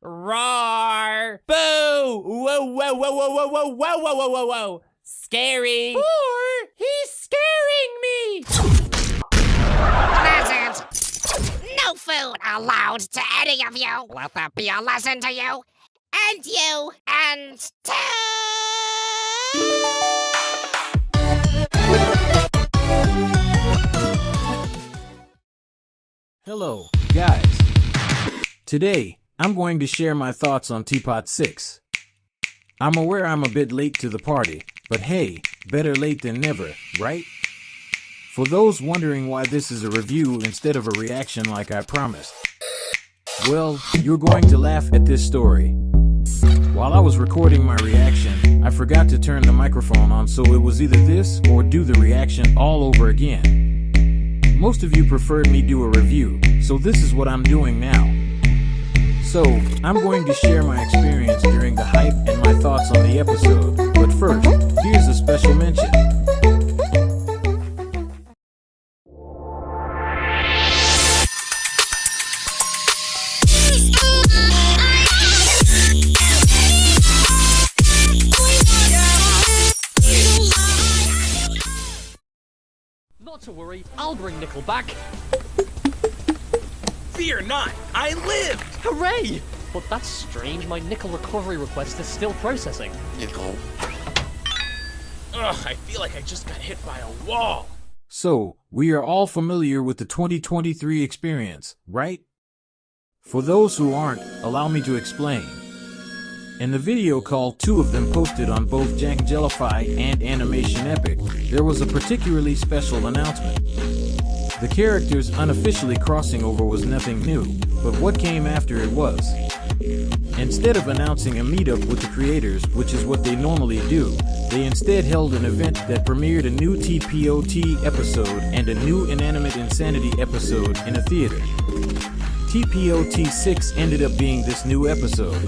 Roar! Boo! Whoa, whoa, whoa, whoa, whoa, whoa, whoa, whoa, whoa, whoa, whoa! Scary! Four! He's scaring me! Pleasant! No food allowed to any of you! Let that be a lesson to you! And you! And two! Hello, guys. Today, I'm going to share my thoughts on TPOT 6. I'm aware I'm a bit late to the party, but hey, better late than never, right? For those wondering why this is a review instead of a reaction like I promised, well, you're going to laugh at this story. While I was recording my reaction, I forgot to turn the microphone on, so it was either this or do the reaction all over again. Most of you preferred me do a review, so this is what I'm doing now. So, I'm going to share my experience during the hype and my thoughts on the episode, but first, here's a special mention. Not to worry, I'll bring Nickel back. Fear not, I lived! Hooray! But that's strange, my nickel recovery request is still processing. Nickel. Ugh, I feel like I just got hit by a wall. So, we are all familiar with the 2023 experience, right? For those who aren't, allow me to explain. In the video called Two of Them posted on both Jangjelify and Animation Epic, there was a particularly special announcement. The characters unofficially crossing over was nothing new, but what came after it was. Instead of announcing a meetup with the creators, which is what they normally do, they instead held an event that premiered a new TPOT episode and a new Inanimate Insanity episode in a theater. TPOT 6 ended up being this new episode.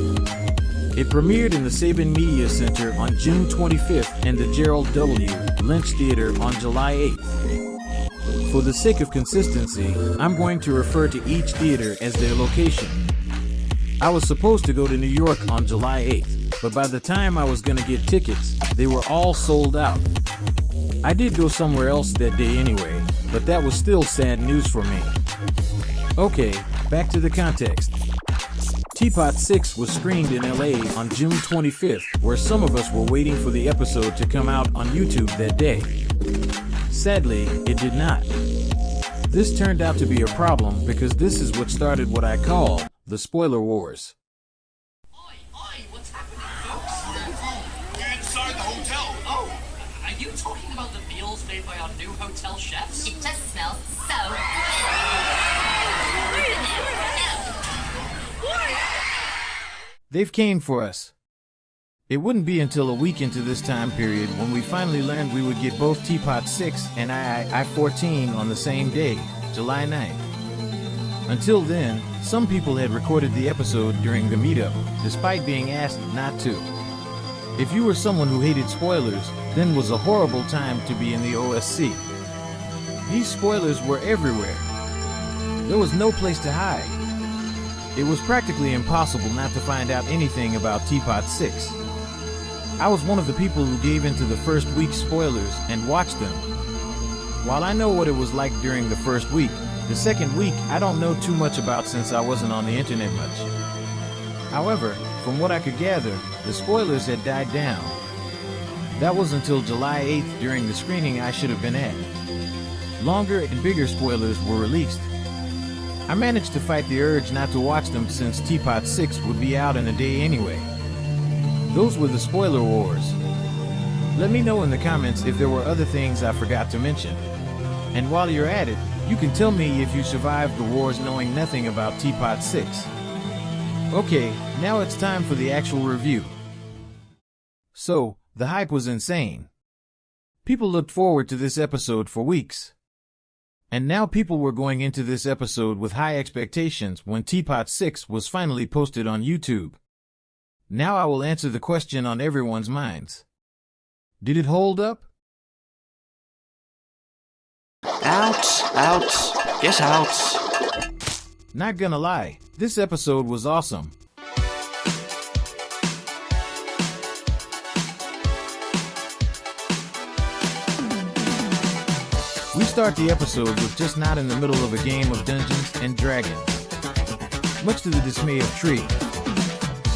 It premiered in the Sabin Media Center on June 25th and the Gerald W. Lynch Theater on July 8th. For the sake of consistency, I'm going to refer to each theater as their location. I was supposed to go to New York on July 8th, but by the time I was going to get tickets, they were all sold out. I did go somewhere else that day anyway, but that was still sad news for me. Okay, back to the context. TPOT 6 was screened in LA on June 25th, where some of us were waiting for the episode to come out on YouTube that day. Sadly, it did not. This turned out to be a problem because this is what started what I call the spoiler wars. Oi, what's happening, folks? We're inside the hotel. Oh, are you talking about the meals made by our new hotel chefs? It just smells so good. They've came for us. It wouldn't be until a week into this time period when we finally learned we would get both TPOT 6 and I-14 on the same day, July 9th. Until then, some people had recorded the episode during the meetup, despite being asked not to. If you were someone who hated spoilers, then was a horrible time to be in the OSC. These spoilers were everywhere. There was no place to hide. It was practically impossible not to find out anything about TPOT 6. I was one of the people who gave into the first week's spoilers and watched them. While I know what it was like during the first week, the second week I don't know too much about since I wasn't on the internet much. However, from what I could gather, the spoilers had died down. That was until July 8th during the screening I should have been at. Longer and bigger spoilers were released. I managed to fight the urge not to watch them since TPOT 6 would be out in a day anyway. Those were the spoiler wars. Let me know in the comments if there were other things I forgot to mention. And while you're at it, you can tell me if you survived the wars knowing nothing about TPOT 6. Okay, now it's time for the actual review. So, the hype was insane. People looked forward to this episode for weeks. And now people were going into this episode with high expectations when TPOT 6 was finally posted on YouTube. Now I will answer the question on everyone's minds. Did it hold up? Out, get out. Not gonna lie, this episode was awesome. start the episode with just not in the middle of a game of Dungeons and Dragons, much to the dismay of Tree.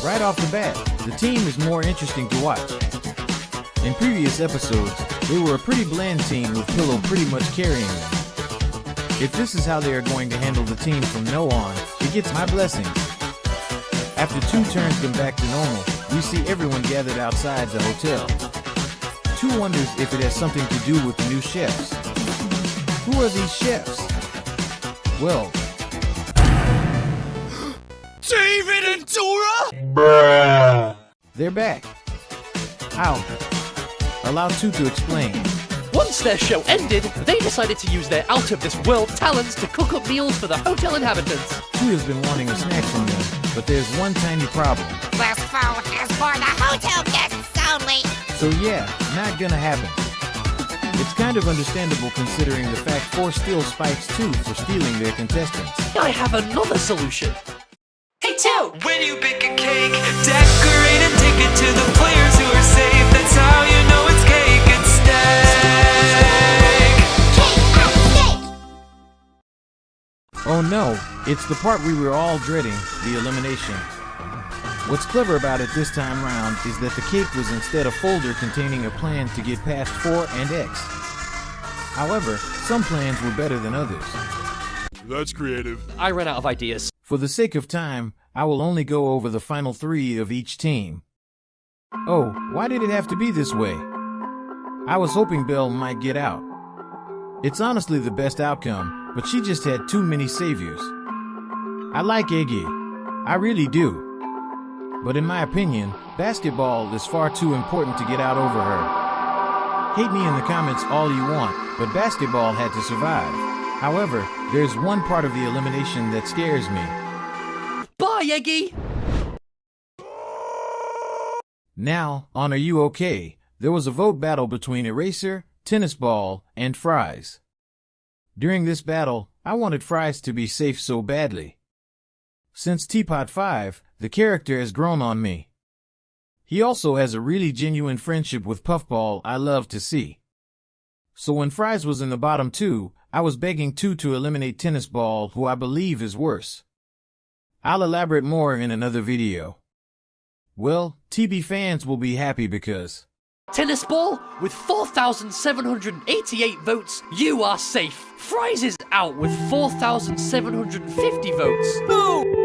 Right off the bat, the team is more interesting to watch. In previous episodes, they were a pretty bland team with Pillow pretty much carrying them. If this is how they are going to handle the team from now on, it gets my blessings. After 2 turns them back to normal, we see everyone gathered outside the hotel. 2 wonders if it has something to do with the new chefs. Who are these chefs? Well, David and Dora? they're back. How? Allow 2 to explain. Once their show ended, they decided to use their out-of-this-world talents to cook up meals for the hotel inhabitants. 2 has been wanting a snack from them, but there's one tiny problem. This food is for the hotel guests only. So yeah, not gonna happen. It's kind of understandable considering the fact 4 still spikes 2 for stealing their contestants. I have another solution. Hey, Toad! When you bake a cake, decorate and take it to the players who are safe. That's how you know it's cake and steak. Oh no, it's the part we were all dreading, the elimination. What's clever about it this time round is that the cake was instead a folder containing a plan to get past 4 and X. However, some plans were better than others. That's creative. I ran out of ideas. For the sake of time, I will only go over the final 3 of each team. Oh, why did it have to be this way? I was hoping Belle might get out. It's honestly the best outcome, but she just had too many saviors. I like Eggy. I really do. But in my opinion, basketball is far too important to get out over her. Hate me in the comments all you want, but basketball had to survive. However, there's one part of the elimination that scares me. Bye, Eggy! Now, on Are You Okay? There was a vote battle between Eraser, Tennis Ball, and Fries. During this battle, I wanted Fries to be safe so badly. Since TPOT 5, the character has grown on me. He also has a really genuine friendship with Puffball I love to see. So when Fries was in the bottom 2, I was begging 2 to eliminate Tennis Ball, who I believe is worse. I'll elaborate more in another video. Well, TB fans will be happy because... Tennis Ball, with 4,788 votes, you are safe. Fries is out with 4,750 votes. Boo!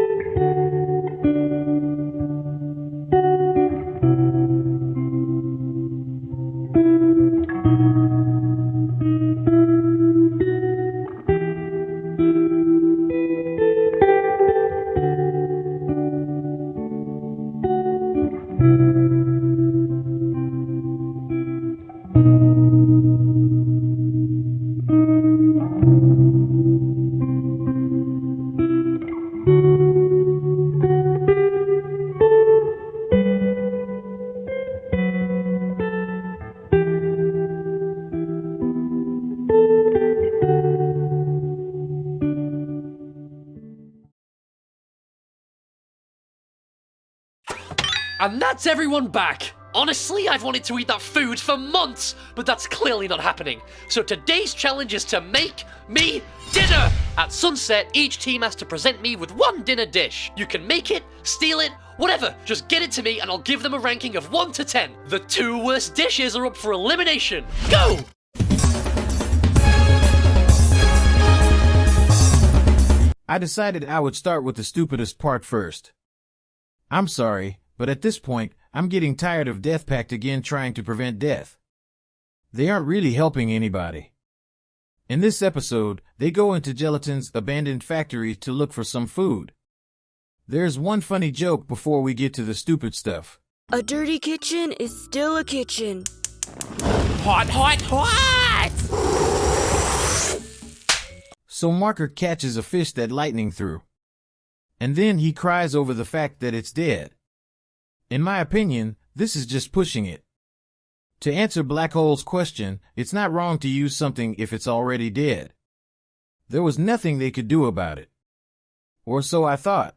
And that's everyone back! Honestly, I've wanted to eat that food for months, but that's clearly not happening. So today's challenge is to make me dinner! At sunset, each team has to present me with one dinner dish. You can make it, steal it, whatever. Just get it to me and I'll give them a ranking of 1 to 10. The 2 worst dishes are up for elimination. Go! I decided I would start with the stupidest part first. I'm sorry, but at this point, I'm getting tired of Death Pact again trying to prevent death. They aren't really helping anybody. In this episode, they go into Gelatin's abandoned factory to look for some food. There's one funny joke before we get to the stupid stuff. A dirty kitchen is still a kitchen. Hot, hot, hot! So Marker catches a fish that lightning threw. And then he cries over the fact that it's dead. In my opinion, this is just pushing it. To answer Black Hole's question, it's not wrong to use something if it's already dead. There was nothing they could do about it. Or so I thought.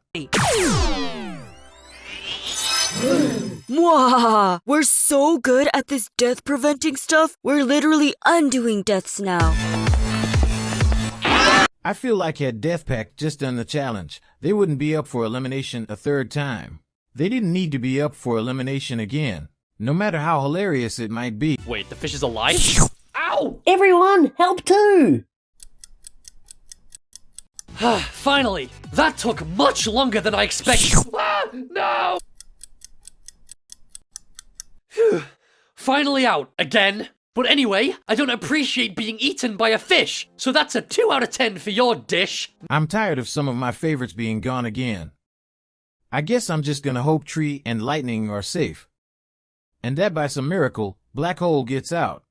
Mwah! We're so good at this death-preventing stuff, we're literally undoing deaths now. I feel like had Death Pact just done the challenge, they wouldn't be up for elimination a third time. They didn't need to be up for elimination again, no matter how hilarious it might be. Wait, the fish is alive? Ow! Everyone, help too! Finally! That took much longer than I expected. No! Phew. Finally out, again. But anyway, I don't appreciate being eaten by a fish, so that's a 2 out of 10 for your dish. I'm tired of some of my favorites being gone again. I guess I'm just gonna hope Tree and Lightning are safe. And that by some miracle, Black Hole gets out.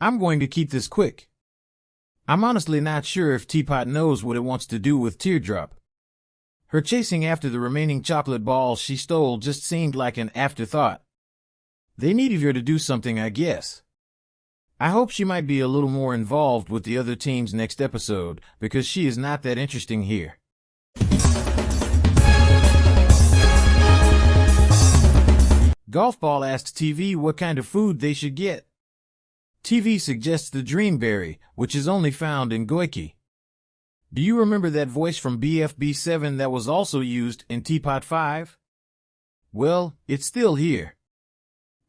I'm going to keep this quick. I'm honestly not sure if Teapot knows what it wants to do with Teardrop. Her chasing after the remaining chocolate balls she stole just seemed like an afterthought. They needed her to do something, I guess. I hope she might be a little more involved with the other teams next episode, because she is not that interesting here. Golf Ball asks TV what kind of food they should get. TV suggests the Dreamberry, which is only found in Goiki. Do you remember that voice from BFB7 that was also used in TPOT 5? Well, it's still here.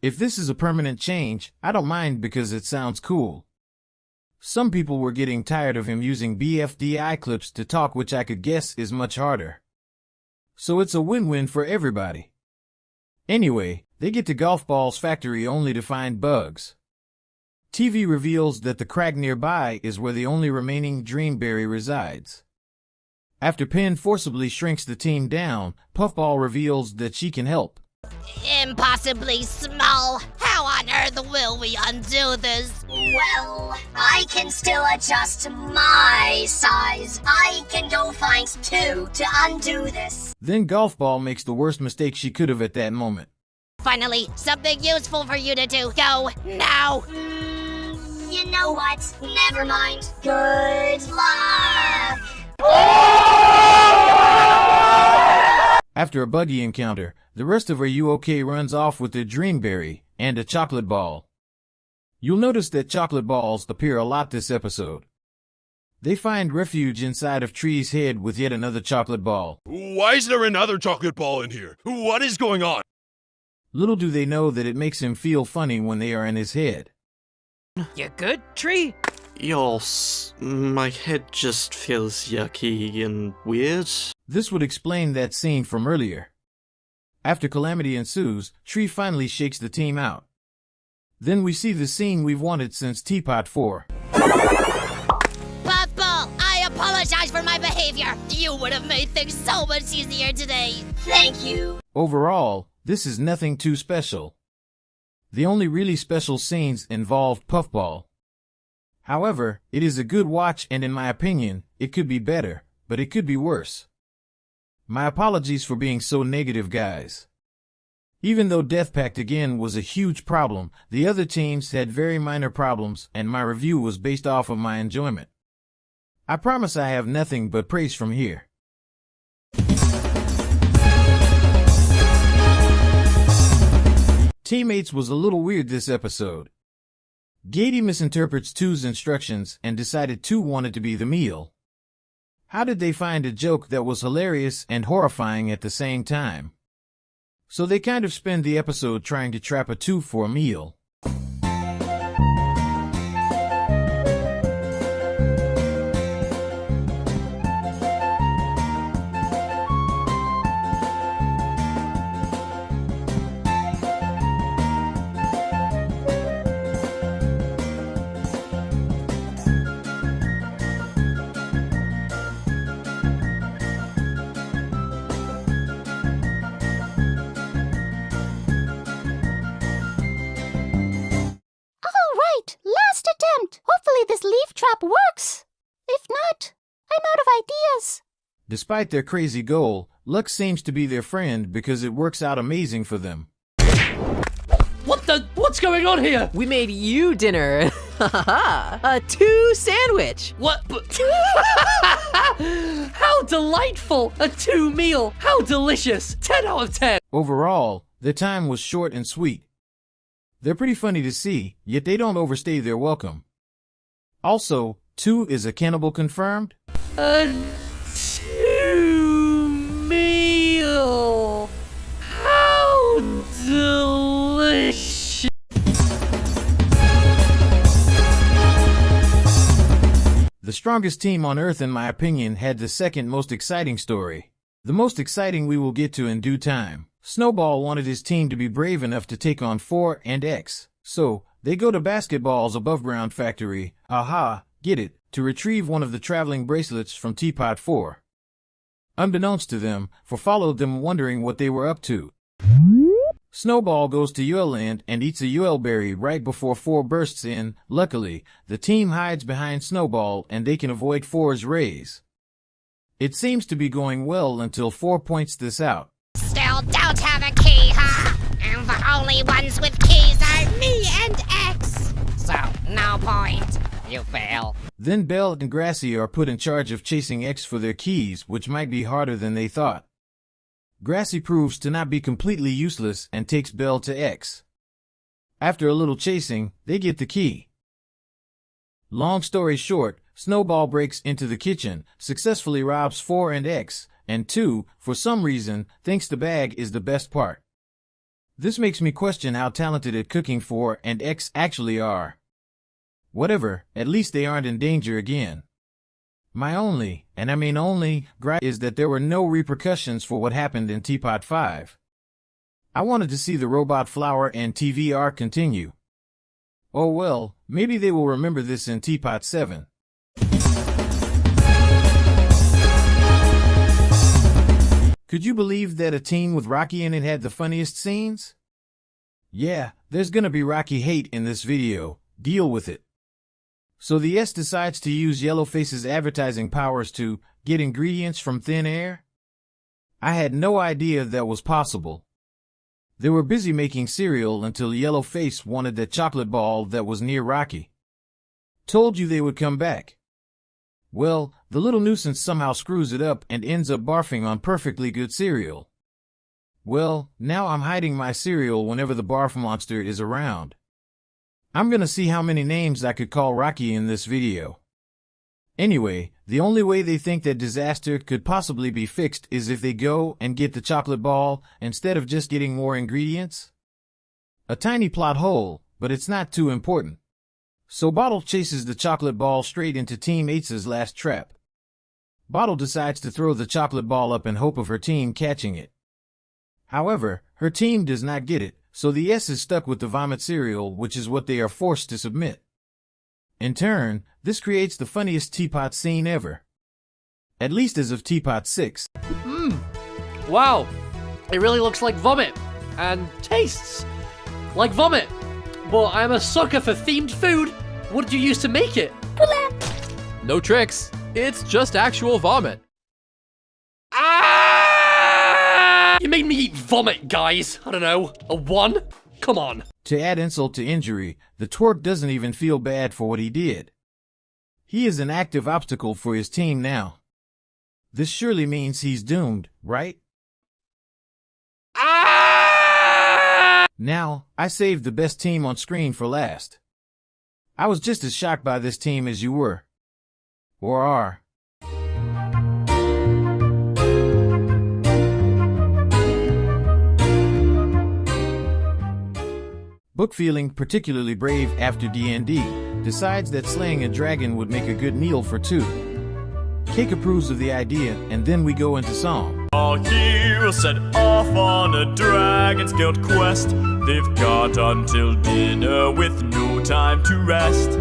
If this is a permanent change, I don't mind because it sounds cool. Some people were getting tired of him using BFDI clips to talk, which I could guess is much harder. So it's a win-win for everybody. Anyway, they get to Golf Ball's factory only to find bugs. TV reveals that the crag nearby is where the only remaining Dreamberry resides. After Penn forcibly shrinks the team down, Puffball reveals that she can help. Impossibly small. How on earth will we undo this? Well, I can still adjust my size. I can go find 2 to undo this. Then Golf Ball makes the worst mistake she could have at that moment. Finally, something useful for you to do. Go now. You know what? Never mind. Good luck. After a buggy encounter, the rest of Are You OK runs off with their Dreamberry and a chocolate ball. You'll notice that chocolate balls appear a lot this episode. They find refuge inside of Tree's head with yet another chocolate ball. Why is there another chocolate ball in here? What is going on? Little do they know that it makes him feel funny when they are in his head. You good, Tree? Yes, my head just feels yucky and weird. This would explain that scene from earlier. After calamity ensues, Tree finally shakes the team out. Then we see the scene we've wanted since Teapot 4. Puffball, I apologize for my behavior. You would have made things so much easier today. Thank you. Overall, this is nothing too special. The only really special scenes involved Puffball. However, it is a good watch, and in my opinion, it could be better, but it could be worse. My apologies for being so negative, guys. Even though Death Pact again was a huge problem, the other teams had very minor problems, and my review was based off of my enjoyment. I promise I have nothing but praise from here. Teammates was a little weird this episode. Gady misinterprets 2's instructions and decided 2 wanted to be the meal. How did they find a joke that was hilarious and horrifying at the same time? So they kind of spend the episode trying to trap a 2 for a meal. Last attempt. Hopefully this leaf trap works. If not, I'm out of ideas. Despite their crazy goal, luck seems to be their friend because it works out amazing for them. What's going on here? We made you dinner. A 2 sandwich. What? How delightful! A 2 meal. How delicious. 10 out of 10. Overall, the time was short and sweet. They're pretty funny to see, yet they don't overstay their welcome. Also, 2 is a cannibal confirmed? A 2 meal. How delicious. The strongest team on Earth, in my opinion, had the second most exciting story. The most exciting we will get to in due time. Snowball wanted his team to be brave enough to take on 4 and X. So, they go to Basketball's above-ground factory, aha, get it, to retrieve one of the traveling bracelets from TPOT 4. Unbeknownst to them, 4 followed them wondering what they were up to. Snowball goes to UL Land and eats a UL berry right before 4 bursts in. Luckily, the team hides behind Snowball and they can avoid 4's rays. It seems to be going well until 4 points this out. Still don't have a key, huh? And the only ones with keys are me and X. So, no point. You fail. Then Belle and Grassy are put in charge of chasing X for their keys, which might be harder than they thought. Grassy proves to not be completely useless and takes Belle to X. After a little chasing, they get the key. Long story short, Snowball breaks into the kitchen, successfully robs 4 and X, and 2, for some reason, thinks the bag is the best part. This makes me question how talented at cooking 4 and X actually are. Whatever, at least they aren't in danger again. My only, and I mean only, gripe is that there were no repercussions for what happened in TPOT 5. I wanted to see the robot flower and TV arc continue. Oh well, maybe they will remember this in TPOT 7. Could you believe that a team with Rocky in it had the funniest scenes? Yeah, there's gonna be Rocky hate in this video. Deal with it. So the S decides to use Yellowface's advertising powers to get ingredients from thin air? I had no idea that was possible. They were busy making cereal until Yellowface wanted that chocolate ball that was near Rocky. Told you they would come back. Well, the little nuisance somehow screws it up and ends up barfing on perfectly good cereal. Well, now I'm hiding my cereal whenever the barf monster is around. I'm gonna see how many names I could call Rocky in this video. Anyway, the only way they think that disaster could possibly be fixed is if they go and get the chocolate ball instead of just getting more ingredients. A tiny plot hole, but it's not too important. So Bottle chases the chocolate ball straight into Team 8's last trap. Bottle decides to throw the chocolate ball up in hope of her team catching it. However, her team does not get it, so the S is stuck with the vomit cereal, which is what they are forced to submit. In turn, this creates the funniest TPOT scene ever. At least as of TPOT 6. Wow, it really looks like vomit, and tastes like vomit. But I'm a sucker for themed food. What did you use to make it? No tricks, it's just actual vomit. You made me eat vomit, guys. I don't know, a 1? Come on. To add insult to injury, the twerp doesn't even feel bad for what he did. He is an active obstacle for his team now. This surely means he's doomed, right? Now, I saved the best team on screen for last. I was just as shocked by this team as you were. Or are. Book, feeling particularly brave after D&D, decides that slaying a dragon would make a good meal for 2. Cake approves of the idea, and then we go into song. Our heroes set off on a dragon's guild quest. They've got until dinner with no time to rest.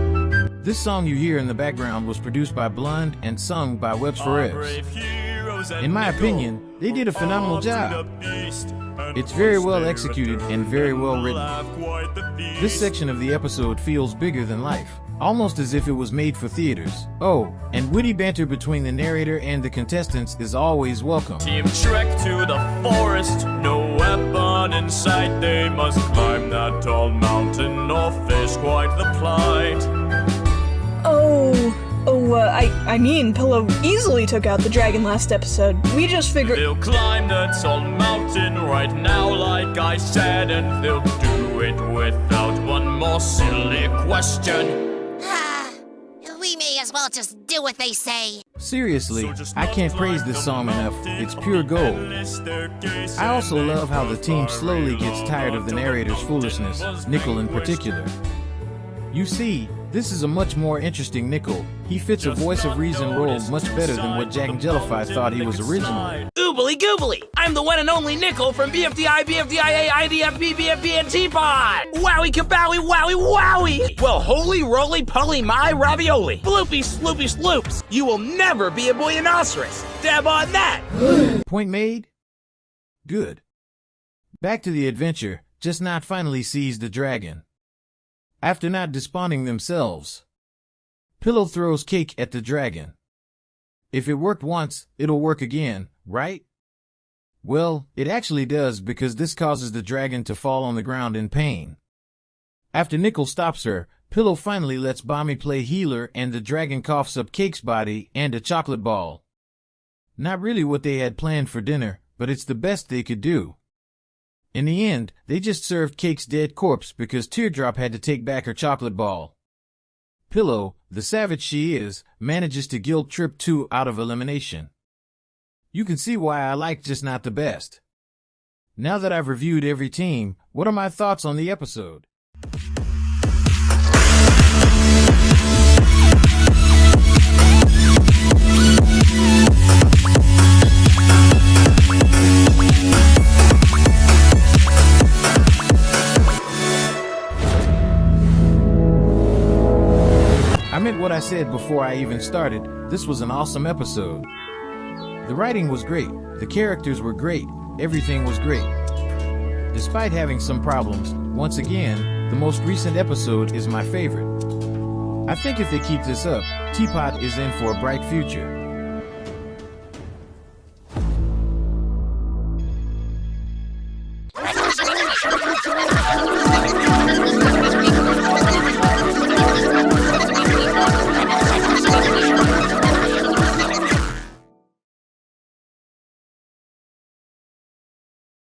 This song you hear in the background was produced by Blund and sung by Webs for Evs. In my opinion, they did a phenomenal job. It's very well executed and very well written. This section of the episode feels bigger than life, almost as if it was made for theaters. Oh, and witty banter between the narrator and the contestants is always welcome. Team trek to the forest, no weapon in sight. They must climb that tall mountain or face quite the plight. I mean, Pillow easily took out the dragon last episode. We just figured... They'll climb that tall mountain mountain right now, like I said, and they'll do it without one more silly question. We may as well just do what they say. Seriously, I can't praise this song enough. It's pure gold. I also love how the team slowly gets tired of the narrator's foolishness, Nickel in particular. You see, this is a much more interesting Nickel. He fits a voice of reason role much better than what Jack and Jellify thought he was originally. Oobly goobly! I'm the one and only Nickel from BFDI, BFDIA, IDFB, BFB, and TPOT! Wowie kabowie, wowie, wowie! Well, holy roly poly my ravioli! Bloopy sloopy sloops! You will never be a boyanoceros! Dab on that! Point made? Good. Back to the adventure, just not finally sees the dragon. After not despawning themselves, Pillow throws cake at the dragon. If it worked once, it'll work again, right? Well, it actually does, because this causes the dragon to fall on the ground in pain. After Nickel stops her, Pillow finally lets Bommy play healer, and the dragon coughs up Cake's body and a chocolate ball. Not really what they had planned for dinner, but it's the best they could do. In the end, they just served Cake's dead corpse because Teardrop had to take back her chocolate ball. Pillow, the savage she is, manages to guilt trip 2 out of elimination. You can see why I like Just Not the Best. Now that I've reviewed every team, what are my thoughts on the episode? I meant what I said before I even started. This was an awesome episode. The writing was great, the characters were great, everything was great. Despite having some problems, once again, the most recent episode is my favorite. I think if they keep this up, TPOT is in for a bright future.